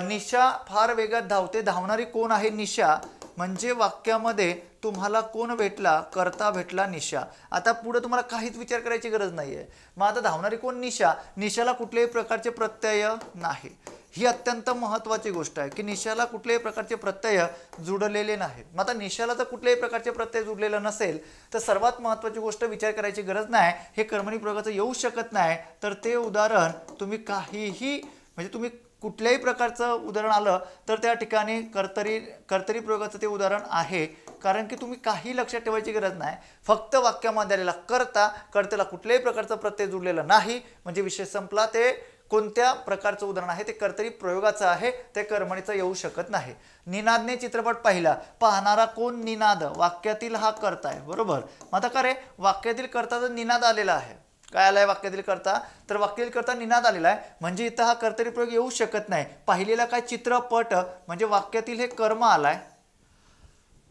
निशा फार वेगात धावते, धावणारी कोण आहे, निशा. म्हणजे वाक्यामध्ये तुम्हाला कोण भेटला, कर्ता भेटला निशा. आता पुढे तुम्हाला काहीच विचार करायची गरज नाही आहे. मग आता धावणारी कोण, निशा. निशाला कुठल्याही प्रकारचे प्रत्यय नाही. ही अत्यंत महत्त्वाची गोष्ट आहे की निशाला कुठल्याही प्रकारचे प्रत्यय जुडलेले नाहीत. मग आता निशाला जर कुठल्याही प्रकारचे प्रत्यय जुडलेलं नसेल तर सर्वात महत्त्वाची गोष्ट विचार करायची गरज नाही, हे कर्मणी प्रयोगाचं येऊ शकत नाही. तर ते उदाहरण तुम्ही काहीही, म्हणजे तुम्ही कुठल्याही प्रकारचं उदाहरण आलं तर त्या ठिकाणी कर्तरी प्रयोगाचं ते उदाहरण आहे. कारण की तुम्ही काही लक्षात ठेवायची गरज नाही, फक्त वाक्यामध्ये आलेला कर्ता, कर्त्याला कुठल्याही प्रकारचं प्रत्यय जुडलेलं नाही, म्हणजे विषय संपला. ते कोणत्या प्रकारचं उदाहरण आहे ते कर्तरी प्रयोगाचं आहे, ते कर्मणीचं येऊ शकत नाही. निनादने चित्रपट पाहिला, पाहणारा कोण, निनाद. वाक्यातील हा कर्ता आहे, बरोबर. आता का रे, वाक्यातील कर्ताचा निनाद आलेला आहे. काय आलाय वाक्यातील कर्ता, तर वाक्यातील कर्ता निनाद आलेला आहे. म्हणजे इथं हा कर्तरी प्रयोग येऊ शकत नाही. पाहिलेला काय, चित्रपट, म्हणजे वाक्यातील हे कर्म आलाय.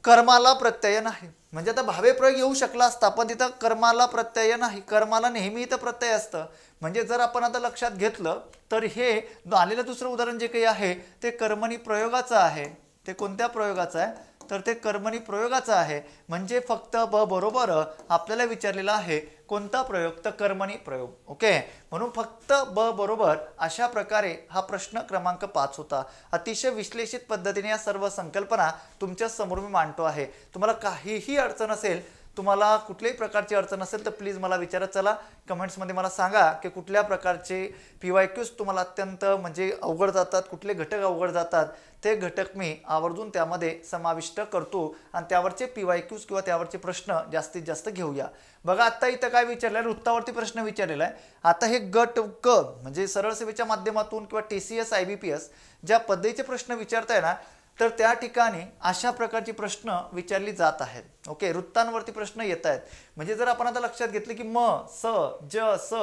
कर्माला प्रत्यय नाही. म्हणजे आता भावे प्रयोग येऊ शकला असता, पण तिथं कर्माला प्रत्यय नाही. कर्माला नेहमी इथं प्रत्यय असतं. म्हणजे जर आपण आता लक्षात घेतलं तर हे आलेलं दुसरं उदाहरण जे काही आहे ते कर्मणी प्रयोगाचं आहे. ते कोणत्या प्रयोगाचं आहे तर ते कर्मणी प्रयोगाचं आहे. म्हणजे फक्त ब बरोबर आपल्याला विचारलेला आहे कोणता प्रयोग तर कर्मणी प्रयोग. ओके, म्हणून फक्त ब बरोबर. अशा प्रकारे हा प्रश्न क्रमांक 5 होता. अतिशय विश्लेषित पद्धतीने या सर्व संकल्पना तुमच्या समोर मी मांडतो आहे. तुम्हाला काहीही अडचण असेल, तुम्हाला कुठल्याही प्रकारची अडचण असेल तर प्लीज मला विचारत चला. कमेंट्समध्ये मला सांगा की कुठल्या प्रकारचे PYQs तुम्हाला अत्यंत म्हणजे अवघड जातात, कुठले घटक अवघड जातात. ते घटक मी आवर्जून त्यामध्ये समाविष्ट करतो आणि त्यावरचे PYQs किंवा त्यावरचे प्रश्न जास्तीत जास्त घेऊया. बघा आता इथं काय विचारलं आहे, वृत्तावरती प्रश्न विचारलेला आहे. आता हे गट क म्हणजे सरळ सेवेच्या माध्यमातून किंवा TCS IBPS ज्या पद्धतीचे प्रश्न विचारताय ना, तर त्या ठिकाणी अशा प्रकारचे प्रश्न विचारली जात आहेत. ओके, वृत्तांवरती प्रश्न येत आहेत. म्हणजे जर आपण आता लक्षात घेतले की म स ज स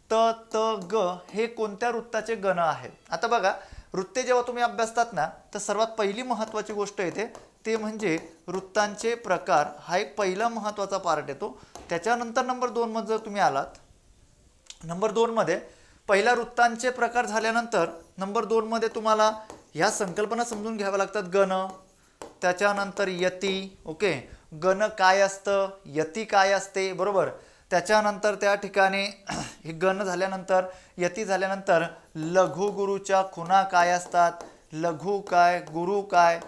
त त ग हे कोणत्या वृत्ताचे गण आहेत. आता बघा, वृत्ते जेव्हा तुम्ही अभ्यासतात ना तर सर्वात पहिली महत्त्वाची गोष्ट येते ते म्हणजे वृत्तांचे प्रकार. हा एक पहिला महत्त्वाचा पार्ट येतो. त्याच्यानंतर नंबर 2 मध्ये जर तुम्ही आलात, नंबर 2 मध्ये पहिला वृत्तांचे प्रकार झाल्यानंतर नंबर 2 मध्ये तुम्हाला ह्या संकल्पना समजून घ्याव्या लागतात. गण, त्याच्यानंतर यती. ओके, गण काय असतं, यती काय असते, बरोबर. त्याच्यानंतर त्या ठिकाणी हे गण झाल्यानंतर यती झाल्यानंतर लघु गुरुच्या खुणा काय असतात, लघु काय गुरु काय,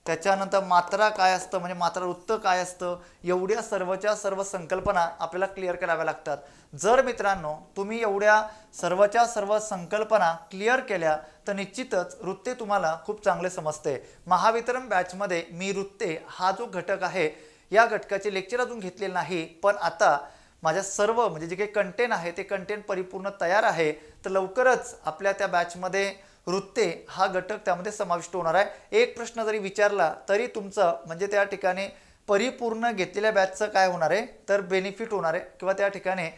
त्याच्यानंतर मात्रा काय असतं म्हणजे मात्रा वृत्त काय असतं. एवढ्या सर्वच्या सर्व संकल्पना आपल्याला क्लिअर कराव्या लागतात. जर मित्रांनो तुम्ही एवढ्या सर्वच्या सर्व संकल्पना क्लिअर केल्या तर निश्चितच वृत्ते तुम्हाला खूप चांगले समजते. महावितरण बॅचमध्ये मी वृत्ते हा जो घटक आहे या घटकाचे लेक्चर अजून घेतलेले नाही, पण आता माझ्या सर्व म्हणजे जे काही कंटेंट आहे ते कंटेंट परिपूर्ण तयार आहे. तर लवकरच आपल्या त्या बॅचमध्ये वृत्ते हा घटक त्यामध्ये समाविष्ट होणार आहे. एक प्रश्न जरी विचारला तरी तुमचं म्हणजे त्या ठिकाणी परिपूर्ण घेतलेल्या बॅचचं काय होणार आहे तर बेनिफिट होणार आहे किंवा त्या ठिकाणी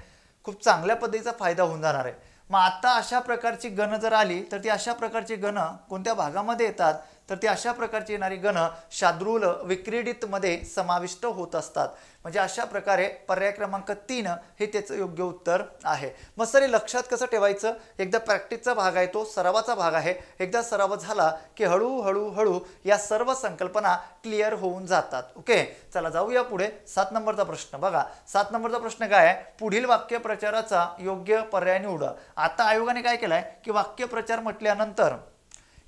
खूप चांगल्या पद्धतीचा फायदा होऊन जाणार आहे. मग आता अशा प्रकारची गण जर आली तर ती अशा प्रकारची गण कोणत्या भागामध्ये येतात तर ती अशा प्रकारची येणारी गण शाद्रूल विक्रीडित मध्ये समाविष्ट होत असतात. म्हणजे अशा प्रकारे पर्याय क्रमांक 3 हे त्याचं योग्य उत्तर आहे. मग सर लक्षात कसं ठेवायचं, एकदा प्रॅक्टिसचा भाग आहे तो सरावाचा भाग आहे. एकदा सराव झाला की हळूहळू या सर्व संकल्पना क्लिअर होऊन जातात. ओके, चला जाऊया पुढे. 7 नंबरचा प्रश्न बघा. 7 नंबरचा प्रश्न काय आहे, पुढील वाक्य प्रचाराचा योग्य पर्याय निवडा. आता आयोगाने काय केलंय की वाक्य प्रचार म्हटल्यानंतर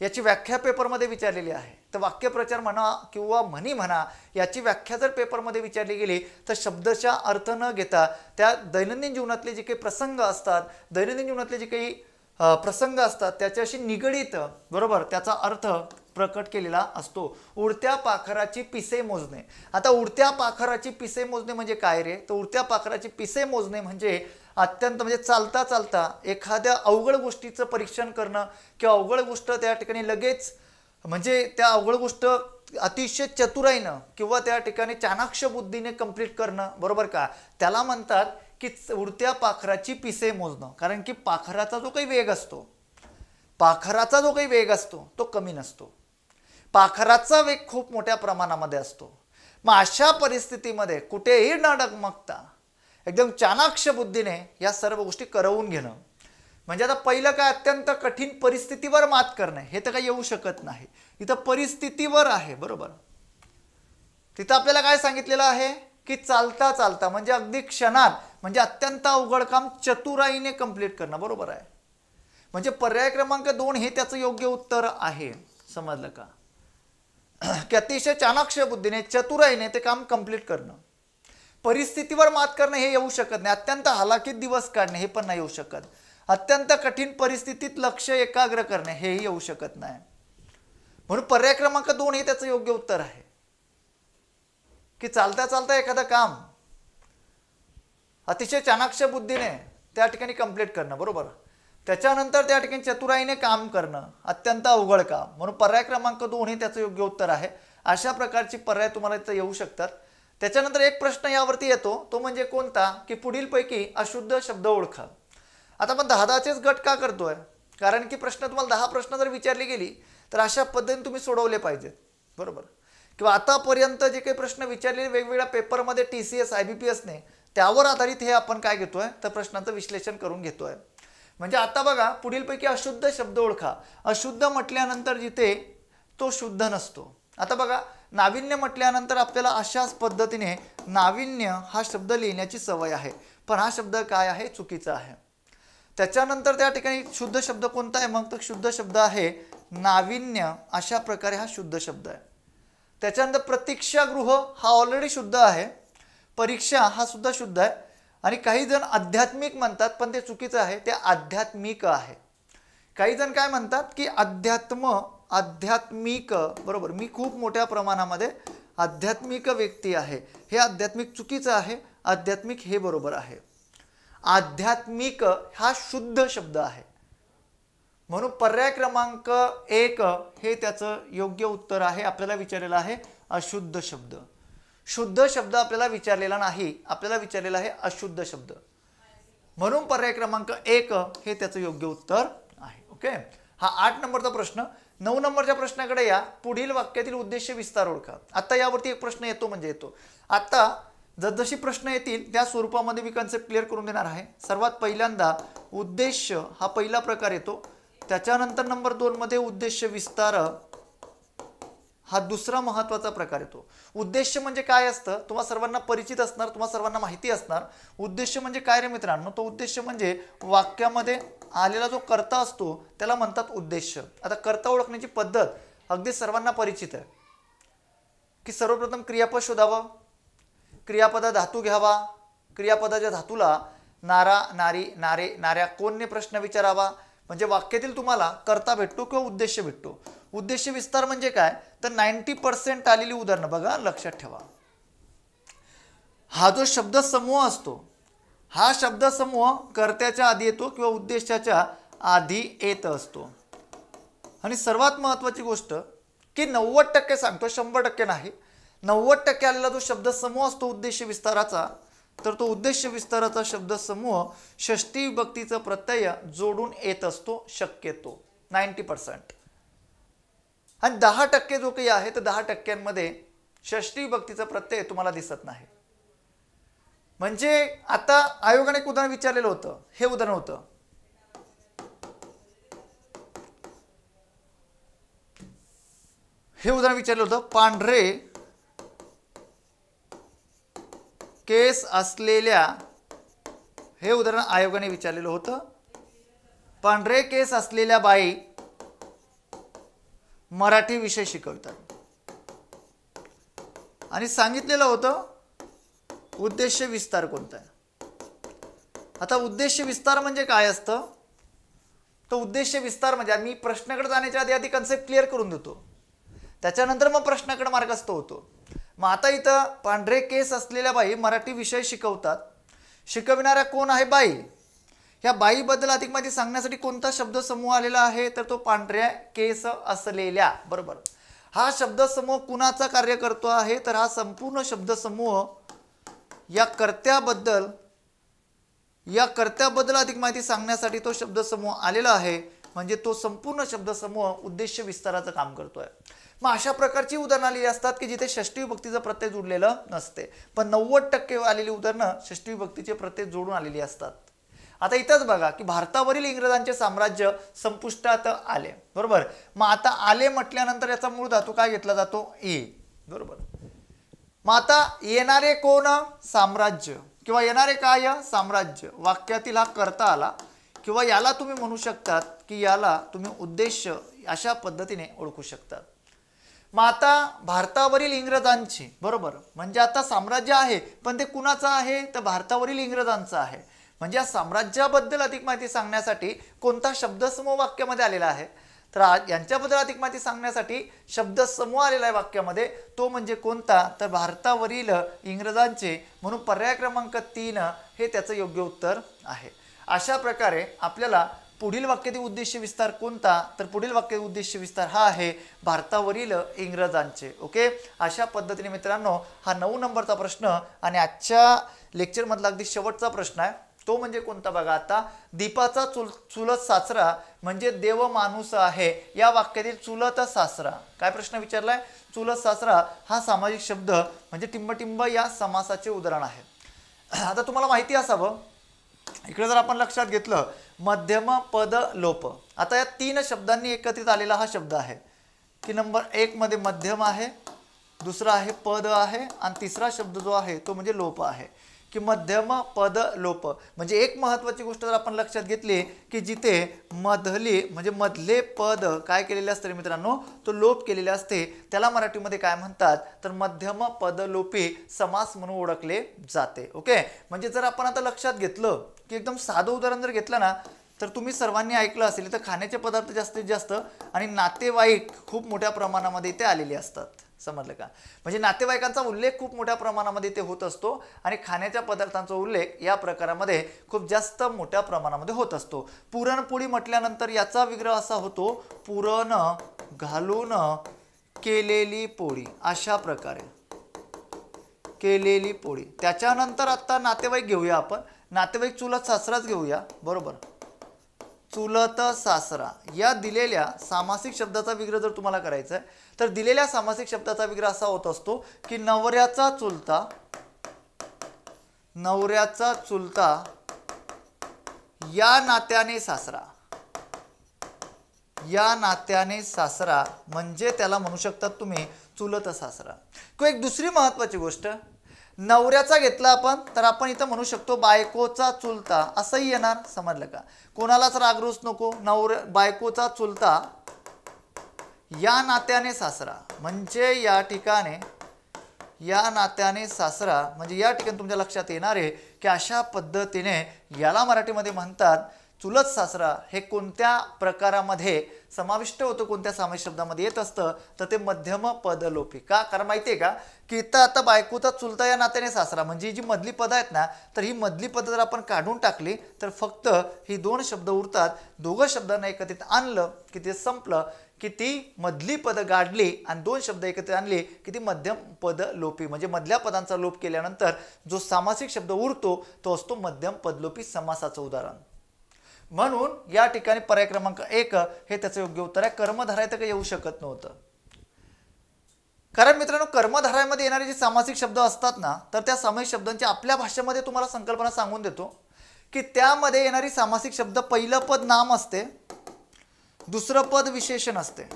याची व्याख्या पेपरमध्ये विचारलेली आहे. तर वाक्यप्रचार म्हणा किंवा म्हणी म्हणा याची व्याख्या जर पेपरमध्ये विचारली गेली तर शब्दशः अर्थ न घेता त्या दैनंदिन जीवनातले जे काही प्रसंग असतात, दैनंदिन जीवनातले जे काही प्रसंग असतात त्याच्याशी निगडीत बरोबर त्याचा अर्थ प्रकट केलेला असतो. उडत्या पाखराची पिसे मोजणे. आता उडत्या पाखराची पिसे मोजणे म्हणजे काय रे, तर उडत्या पाखराची पिसे मोजणे म्हणजे अत्यंत म्हणजे चालता चालता एखाद्या अवघड गोष्टीचं परीक्षण करणं किंवा अवघड गोष्ट त्या ठिकाणी लगेच म्हणजे त्या अवघड गोष्ट अतिशय चतुराईनं किंवा त्या ठिकाणी चाणाक्ष बुद्धीने कंप्लीट करणं, बरोबर का. त्याला म्हणतात की उडत्या पाखराची पिसे मोजणं. कारण की पाखराचा जो काही वेग असतो तो कमी नसतो. पाखराचा वेग खूप मोठ्या प्रमाणामध्ये असतो. मग अशा परिस्थितीमध्ये कुठेही न डगमगता एकदम चाणाक्ष बुद्धीने या सर्व गोष्टी करवून घेणं. म्हणजे आता पहिलं काय, अत्यंत कठीण परिस्थितीवर मात करणे हे तर काही येऊ शकत नाही. इथं परिस्थितीवर आहे, बरोबर. तिथं आपल्याला काय सांगितलेलं आहे की चालता चालता म्हणजे अगदी क्षणात म्हणजे अत्यंत अवघड काम चतुराईने कंप्लीट करणं, बरोबर आहे. म्हणजे पर्याय क्रमांक 2 हे त्याचं योग्य उत्तर आहे. समजलं का, की अतिशय चाणाक्ष बुद्धीने चतुराईने ते काम कंप्लीट करणं. परिस्थितीवर मात करणे हे येऊ शकत नाही. अत्यंत हलाखीत दिवस काढणे हे पण नाही येऊ शकत. अत्यंत कठीण परिस्थितीत लक्ष एकाग्र करणे हेही येऊ शकत नाही. म्हणून पर्याय क्रमांक 2 हे त्याचं योग्य उत्तर आहे की चालता चालता एखादं काम अतिशय चाणाक्ष बुद्धीने त्या ठिकाणी कंप्लीट करणं, बरोबर. त्याच्यानंतर त्या ठिकाणी चतुराईने काम करणं अत्यंत अवघड काम. म्हणून पर्याय क्रमांक 2 हे त्याचं योग्य उत्तर आहे. अशा प्रकारची पर्याय तुम्हाला इथं येऊ शकतात. त्याच्यानंतर एक प्रश्न यावरती येतो तो म्हणजे कोणता, की पुढीलपैकी अशुद्ध शब्द ओळखा. आता आपण 10-10चेच गट का करतोय, कारण की प्रश्न तुम्हाला 10 प्रश्न जर विचारली गेली तर अशा पद्धतीने तुम्ही सोडवले पाहिजेत, बरोबर. किंवा आतापर्यंत जे काही प्रश्न विचारलेले वेगवेगळ्या पेपरमध्ये TCS IBPS ने त्यावर आधारित हे आपण काय घेतोय तर प्रश्नांचं विश्लेषण करून घेतोय. म्हणजे आता बघा पुढीलपैकी अशुद्ध शब्द ओळखा. अशुद्ध म्हटल्यानंतर जिथे तो शुद्ध नसतो. आता बघा नाविन्य म्हटल्यानंतर आपल्याला अशाच पद्धतीने नाविन्य हा शब्द लिहिण्याची सवय आहे, पण हा शब्द काय आहे चुकीचा आहे. त्याच्यानंतर त्या ठिकाणी शुद्ध शब्द कोणता आहे मग तर शुद्ध शब्द आहे नाविन्य. अशा प्रकारे हा शुद्ध शब्द आहे. त्याच्यानंतर प्रतीक्षागृह हा ऑलरेडी शुद्ध आहे. परीक्षा हा सुद्धा शुद्ध आहे. आणि काही जण आध्यात्मिक म्हणतात पण ते चुकीचं आहे, ते आध्यात्मिक आहे. काही जण काय म्हणतात की आध्यात्मिक, बरोबर, मी खूप मोठ्या प्रमाणामध्ये आध्यात्मिक व्यक्ती आहे, हे आध्यात्मिक चुकीचं आहे. आध्यात्मिक हे बरोबर आहे. आध्यात्मिक हा शुद्ध शब्द आहे. म्हणून पर्याय क्रमांक 1 हे त्याचं योग्य उत्तर आहे. आपल्याला विचारलेलं आहे अशुद्ध शब्द. शुद्ध शब्द आपल्याला विचारलेला नाही, आपल्याला विचारलेला आहे अशुद्ध शब्द. म्हणून पर्याय क्रमांक 1 हे त्याचं योग्य उत्तर आहे. ओके, हा 8 नंबरचा प्रश्न. 9 नंबरच्या प्रश्नाकडे या. पुढील वाक्यातील उद्देश विस्तार ओळखा. आता यावरती एक प्रश्न येतो म्हणजे येतो. आता जसजशी प्रश्न येतील त्या स्वरूपामध्ये मी कन्सेप्ट क्लिअर करून देणार आहे. सर्वात पहिल्यांदा उद्देश हा पहिला प्रकार येतो. त्याच्यानंतर नंबर 2 मध्ये उद्देश विस्तार हा दुसरा महत्त्वाचा प्रकार येतो. उद्देश म्हणजे काय असतं तुम्हा सर्वांना परिचित असणार, तुम्हा सर्वांना माहिती असणार. उद्देश म्हणजे काय रे मित्रांनो, तो उद्देश म्हणजे वाक्यामध्ये आलेला जो कर्ता असतो त्याला म्हणतात उद्देश. आता कर्ता ओळखण्याची पद्धत अगदी सर्वांना परिचित आहे की सर्वप्रथम क्रियापद शोधावं, क्रियापदा धातू घ्यावा, क्रियापदाच्या धातूला नारा, नारी, नारे, नाऱ्या, कोणने प्रश्न विचारावा, म्हणजे वाक्यातील तुम्हाला कर्ता भेटतो किंवा उद्देश भेटतो. उद्देश विस्तार म्हणजे काय तर 90% आलेली उदाहरणं बघा, लक्षात ठेवा. हा जो शब्द समूह असतो, हा शब्द समूह कर्त्याच्या आधी येतो किंवा उद्देशाच्या आधी येत असतो. आणि सर्वात महत्त्वाची गोष्ट की 90% सांगतो, 100% नाही, 90% आलेला जो शब्द समूह असतो उद्देश विस्ताराचा, तर तो उद्देश विस्ताराचा शब्द समूह षष्ठी विभक्तीचा प्रत्यय जोडून येत असतो शक्यतो 90%. आणि 10% जो काही आहे तर 10%मध्ये षष्ठी विभक्तीचा प्रत्यय तुम्हाला दिसत नाही. म्हणजे आता आयोगाने एक उदाहरण विचारलेलं होतं, हे उदाहरण होतं. हे उदाहरण विचारलं होतं, पांढरे केस असलेल्या, हे उदाहरण आयोगाने विचारलेलं होतं. पांढरे केस असलेल्या बाई मराठी विषय शिकवतात आणि सांगितलेलं होतं उद्देश विस्तार कोणता आहे. आता उद्देश विस्तार म्हणजे काय असतं, तो उद्देश विस्तार म्हणजे मी प्रश्नाकडे जाण्याच्या आधी कन्सेप्ट क्लिअर करून देतो, त्याच्यानंतर मग प्रश्नाकडे मार्गस्थ होतो. मग आता इथं पांढरे केस असलेल्या बाई मराठी विषय शिकवतात, शिकविणाऱ्या कोण आहे बाई. ह्या बाईबद्दल अधिक माहिती सांगण्यासाठी कोणता शब्द समूह आलेला आहे तर तो पांढऱ्या केस असलेल्या, बरोबर. हा शब्द समूह कुणाचा कार्य करतो आहे तर हा संपूर्ण शब्द समूह या कर्त्याबद्दल अधिक माहिती सांगण्यासाठी तो शब्द समूह आलेला आहे. म्हणजे तो संपूर्ण शब्द समूह उद्देश विस्ताराचं काम करतोय. मग अशा प्रकारची उदाहरणं आलेली असतात की जिथे षष्ठी विभक्तीचं प्रत्यय जोडलेलं नसते, पण 90% आलेली उदाहरणं षष्ठी विभक्तीचे प्रत्यय जोडून आलेली असतात. आता इथंच बघा की भारतावरील इंग्रजांचे साम्राज्य संपुष्टात आले, बरोबर. मग आता आले म्हटल्यानंतर याचा मूळ धातू काय घेतला जातो ए, बरोबर. मग आता येणारे कोण साम्राज्य किंवा येणारे काय साम्राज्य, वाक्यातील हा कर्ता आला किंवा याला तुम्ही म्हणू शकतात की याला तुम्ही उद्देश अशा पद्धतीने ओळखू शकतात. मग आता भारतावरील इंग्रजांची, बरोबर, म्हणजे आता साम्राज्य आहे पण ते कुणाचं आहे तर भारतावरील इंग्रजांचं आहे. म्हणजे या साम्राज्याबद्दल अधिक माहिती सांगण्यासाठी कोणता शब्दसमूह वाक्यामध्ये आलेला आहे तर यांच्याबद्दल अधिक माहिती सांगण्यासाठी शब्दसमूह आलेला आहे वाक्यामध्ये, तो म्हणजे कोणता तर भारतावरील इंग्रजांचे. म्हणून पर्याय क्रमांक 3 हे त्याचं योग्य उत्तर आहे. अशा प्रकारे आपल्याला पुढील वाक्यातील उद्देश विस्तार कोणता तर पुढील वाक्यातील उद्देश विस्तार हा आहे भारतावरील इंग्रजांचे. ओके, अशा पद्धतीने मित्रांनो हा 9 नंबरचा प्रश्न आणि आजच्या लेक्चरमधला अगदी शेवटचा प्रश्न आहे. तो म्हणजे कोणता बघा आता, दीपाचा चुलत सासरा म्हणजे देव माणूस आहे, या वाक्यातील चुलत सासरा, काय प्रश्न विचारलाय, चुलत सासरा हा सामासिक शब्द म्हणजे टिंबटिंब या समासाचे उदाहरण आहे. आता तुम्हाला माहिती असावं, इकडे जर आपण लक्षात घेतलं, मध्यम पद लोप, आता या 3 शब्दांनी एकत्रित आलेला हा शब्द आहे की नंबर 1 मध्ये मध्यम आहे, दुसरा आहे पद आहे, आणि तिसरा शब्द जो आहे तो म्हणजे लोप आहे, की मध्यम पद लोप. म्हणजे एक महत्त्वाची गोष्ट जर आपण लक्षात घेतली की जिथे मधली म्हणजे मधले पद काय केलेले असते मित्रांनो, तो लोप केलेले असते, त्याला मराठीमध्ये काय म्हणतात तर मध्यम पदलोपी समास म्हणून ओळखले जाते. ओके, म्हणजे जर आपण आता लक्षात घेतलं की एकदम साधं उदाहरण जर घेतलं ना, तर तुम्ही सर्वांनी ऐकलं असेल तर खाण्याचे पदार्थ जास्तीत जास्त आणि नातेवाईक खूप मोठ्या प्रमाणामध्ये इथे आलेले असतात. समजलं का, म्हणजे नातेवाईकांचा उल्लेख खूप मोठ्या प्रमाणामध्ये इथे होत असतो आणि खाण्याच्या पदार्थांचा उल्लेख या प्रकारामध्ये खूप जास्त मोठ्या प्रमाणामध्ये होत असतो. पुरणपोळी म्हटल्यानंतर याचा विग्रह असा होतो, पुरण घालून केलेली पोळी, अशा प्रकारे केलेली पोळी. त्याच्यानंतर आता नातेवाईक घेऊया आपण, नातेवाईक चुलत सासराच घेऊया, बरोबर, चुलत सासरा. या दिलेल्या सामासिक शब्दाचा विग्रह जर तुम्हाला करायचा आहे तर दिलेल्या सामासिक शब्दाचा विग्रह असा होत असतो की नवऱ्याचा चुलता या नात्याने सासरा, म्हणजे त्याला म्हणू शकतात तुम्ही चुलत सासरा. किंवा एक दुसरी महत्वाची गोष्ट, नवऱ्याचा घेतला आपण तर आपण इथं म्हणू शकतो बायकोचा चुलता, असंही येणार. समजलं का, कोणालाच रागरूस नको, बायकोचा चुलता या नात्याने सासरा, म्हणजे या नात्याने सासरा, म्हणजे या ठिकाणी तुमच्या लक्षात येणार आहे की अशा पद्धतीने याला मराठीमध्ये म्हणतात चुलत सासरा. हे कोणत्या प्रकारामध्ये समाविष्ट होतं, कोणत्या सामासिक शब्दामध्ये येत असतं तर ते मध्यम पदलोपी. का, कारण माहिती आहे का की इथं आता बायकोचा चुलता या नात्याने सासरा, म्हणजे जी मधली पदं आहेत ना, तर ही मधली पदं जर आपण काढून टाकली तर फक्त ही 2 शब्द उरतात. दोघं शब्दांना एकत्रित आणलं की ते संपलं, की ती मधली पदं गाडली आणि 2 शब्द एकत्रित आणले की ती मध्यम पदलोपी, म्हणजे मधल्या पदांचा लोप केल्यानंतर जो सामासिक शब्द उरतो तो असतो मध्यम पदलोपी समासाचं उदाहरण. म्हणून या ठिकाणी पर्याय क्रमांक 1 हे त्याचं योग्य उत्तर आहे. कर्मधारय तर काही येऊ शकत नव्हतं, कारण मित्रांनो कर्मधारयामध्ये येणारे जे सामासिक शब्द असतात ना, तर त्या सामासिक शब्दांची आपल्या भाषेमध्ये तुम्हाला संकल्पना सांगून देतो की त्यामध्ये येणारी सामासिक शब्द, पहिलं पद नाम असते, दुसरं पद विशेषण असते,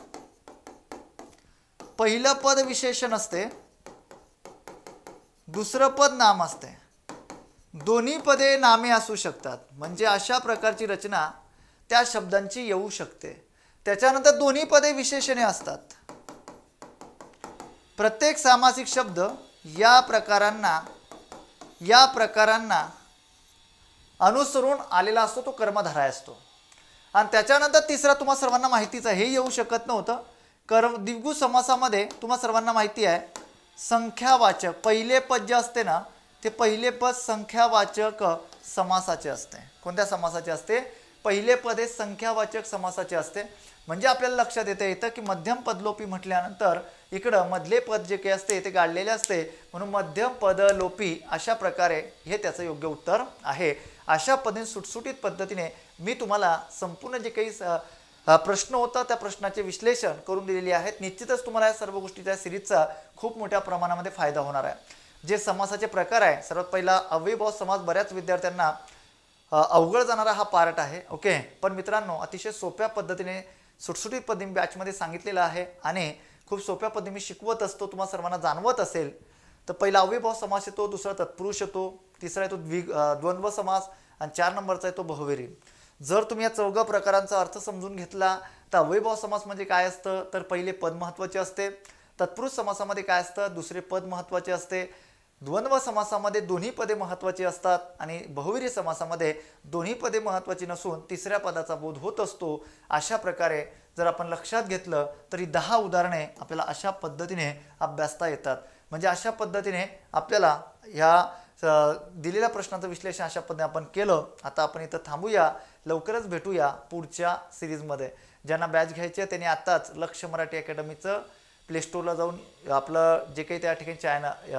पहिलं पद विशेषण असते, दुसरं पद नाम असते, दोन्ही पदे नामे असू शकतात. म्हणजे अशा प्रकारची रचना त्या शब्दांची येऊ शकते. त्याच्यानंतर दोन्ही पदे विशेषणे असतात. प्रत्येक सामासिक शब्द या प्रकारांना अनुसरून आलेला असतो, तो कर्मधारय असतो. आणि त्याच्यानंतर तिसरा तुम्हाला सर्वांना माहितीच आहे, हे येऊ शकत नव्हतं. द्विगु समासामध्ये तुम्हाला सर्वांना माहिती आहे, संख्यावाचक पहिले पद जे असते ना, ते पहिले पद संख्यावाचक समासाचे असते. कोणत्या समासाचे असते, पहिले पद हे संख्यावाचक समासाचे असते. म्हणजे आपल्याला लक्षात येतं की मध्यम पदलोपी म्हटल्यानंतर इकडं मधले पद जे काही असते ते गाडलेले असते, म्हणून मध्यम पदलोपी अशा प्रकारे हे त्याचं योग्य उत्तर आहे. अशा पद्धतीने सुटसुटीत पद्धतीने मी तुम्हाला संपूर्ण जे काही प्रश्न होता त्या प्रश्नाचे विश्लेषण करून दिलेले आहेत. निश्चितच तुम्हाला या सर्व गोष्टीच्या सिरीजचा खूप मोठ्या प्रमाणामध्ये फायदा होणार आहे. जे समासाचे प्रकार आहे, सर्वात पहिला अव्ययभाव समास बऱ्याच विद्यार्थ्यांना अवघड जाणारा हा पार्ट आहे. ओके, पण मित्रांनो अतिशय सोप्या पद्धतीने सुटसुटीत पद्धतीने बॅचमध्ये सांगितलेलं आहे आणि खूप सोप्या पद्धतीने शिकवत असतो. तुम्हाला सर्वांना जाणवत असेल तर पहिला अव्ययभाव समास येतो, दुसरा तत्पुरुष येतो, तिसरा येतो द्वंद्व समास आणि 4 नंबरचा येतो बहुव्रीही. जर तुम्ही या चौघा प्रकारांचा अर्थ समजून घेतला तर अव्ययभाव समास म्हणजे काय असतं, तर पहिले पद महत्त्वाचे असते. तत्पुरुष समासामध्ये काय असतं, दुसरे पद महत्त्वाचे असते. द्वंद्व समासामध्ये दोन्ही पदे महत्त्वाची असतात आणि बहुव्रीही समासामध्ये दोन्ही पदे महत्त्वाची नसून तिसऱ्या पदाचा बोध होत असतो. अशा प्रकारे जर आपण लक्षात घेतलं तरी 10 उदाहरणे आपल्याला अशा पद्धतीने अभ्यासता येतात. म्हणजे अशा पद्धतीने आपल्याला ह्या दिलेल्या प्रश्नाचं विश्लेषण अशा पद्धतीने आपण केलं. आता आपण इथं थांबूया, लवकरच भेटूया पुढच्या सिरीजमध्ये. ज्यांना बॅच घ्यायची आहे त्यांनी आताच लक्ष मराठी अकॅडमीचं प्ले स्टोरला जाऊन आपलं जे काही त्या ठिकाणी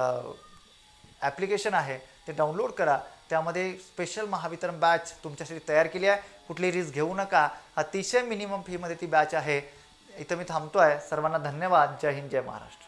ॲप्लिकेशन आहे ते डाउनलोड करा त्यामध्ये स्पेशल महावितरण बॅच तुमच्यासाठी तयार केली आहे. कुठली रिस्क घेऊ नका. अतिशय मिनिमम फीमध्ये ती बॅच आहे. इथं मी थांबतो आहे. सर्वांना धन्यवाद. जय हिंद, जय महाराष्ट्र.